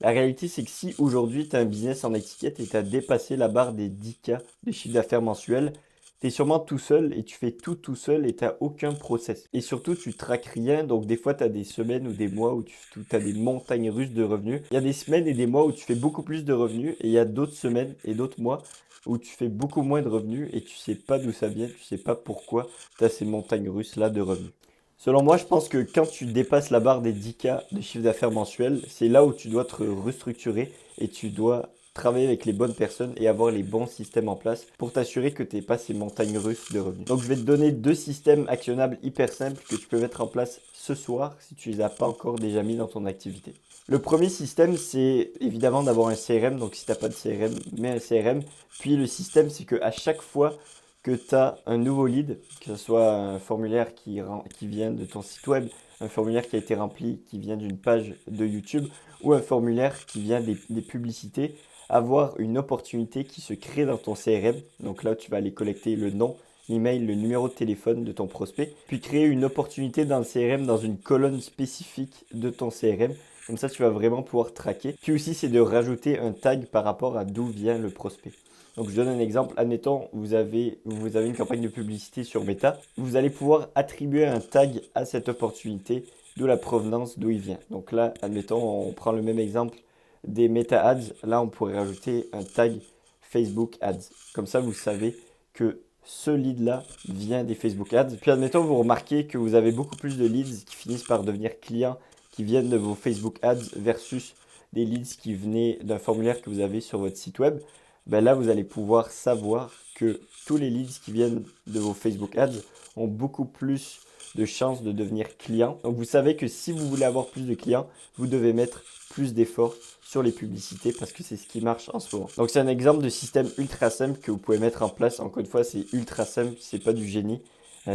La réalité, c'est que si aujourd'hui tu as un business en étiquette et tu as dépassé la barre des 10K de chiffre d'affaires mensuel, tu es sûrement tout seul et tu fais tout seul et tu n'as aucun process. Et surtout, tu traques rien. Donc, des fois, tu as des semaines ou des mois où tu as des montagnes russes de revenus. Il y a des semaines et des mois où tu fais beaucoup plus de revenus et il y a d'autres semaines et d'autres mois où tu fais beaucoup moins de revenus et tu sais pas d'où ça vient, tu sais pas pourquoi tu as ces montagnes russes là de revenus. Selon moi, je pense que quand tu dépasses la barre des 10K de chiffre d'affaires mensuel, c'est là où tu dois te restructurer et tu dois travailler avec les bonnes personnes et avoir les bons systèmes en place pour t'assurer que tu n'aies pas ces montagnes russes de revenus. Donc je vais te donner deux systèmes actionnables hyper simples que tu peux mettre en place ce soir si tu ne les as pas encore déjà mis dans ton activité. Le premier système, c'est évidemment d'avoir un CRM. Donc si tu n'as pas de CRM, mets un CRM. Puis le système, c'est qu'à chaque fois que tu as un nouveau lead, que ce soit un formulaire qui vient de ton site web, un formulaire qui a été rempli, qui vient d'une page de YouTube, ou un formulaire qui vient des publicités, avoir une opportunité qui se crée dans ton CRM. Donc là, tu vas aller collecter le nom, l'email, le numéro de téléphone de ton prospect, puis créer une opportunité dans le CRM, dans une colonne spécifique de ton CRM. Comme ça, tu vas vraiment pouvoir traquer. Puis aussi, c'est de rajouter un tag par rapport à d'où vient le prospect. Donc je donne un exemple, admettons vous avez une campagne de publicité sur Meta, vous allez pouvoir attribuer un tag à cette opportunité de la provenance d'où il vient. Donc là, admettons, on prend le même exemple des Meta Ads, là on pourrait rajouter un tag Facebook Ads. Comme ça vous savez que ce lead-là vient des Facebook Ads. Puis admettons, vous remarquez que vous avez beaucoup plus de leads qui finissent par devenir clients, qui viennent de vos Facebook Ads versus des leads qui venaient d'un formulaire que vous avez sur votre site web. Ben là, vous allez pouvoir savoir que tous les leads qui viennent de vos Facebook Ads ont beaucoup plus de chances de devenir clients. Donc, vous savez que si vous voulez avoir plus de clients, vous devez mettre plus d'efforts sur les publicités parce que c'est ce qui marche en ce moment. Donc, c'est un exemple de système ultra simple que vous pouvez mettre en place. Encore une fois, c'est ultra simple, c'est pas du génie.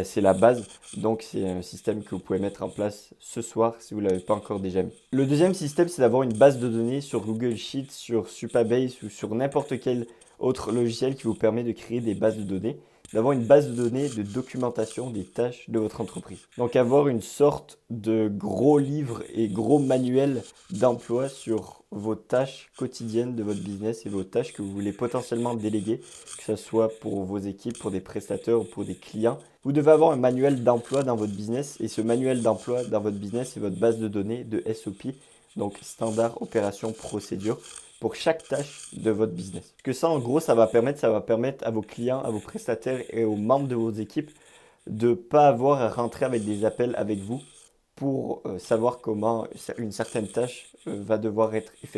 C'est la base, donc c'est un système que vous pouvez mettre en place ce soir si vous ne l'avez pas encore déjà mis. Le deuxième système, c'est d'avoir une base de données sur Google Sheets, sur Supabase ou sur n'importe quel autre logiciel qui vous permet de créer des bases de données, d'avoir une base de données de documentation des tâches de votre entreprise. Donc avoir une sorte de gros livre et gros manuel d'emploi sur vos tâches quotidiennes de votre business et vos tâches que vous voulez potentiellement déléguer, que ce soit pour vos équipes, pour des prestataires ou pour des clients. Vous devez avoir un manuel d'emploi dans votre business et ce manuel d'emploi dans votre business, c'est votre base de données de SOP, donc standard opération procédure, pour chaque tâche de votre business. Parce que ça, en gros, ça va permettre à vos clients, à vos prestataires et aux membres de vos équipes de ne pas avoir à rentrer avec des appels avec vous pour savoir comment une certaine tâche va devoir être effectuée.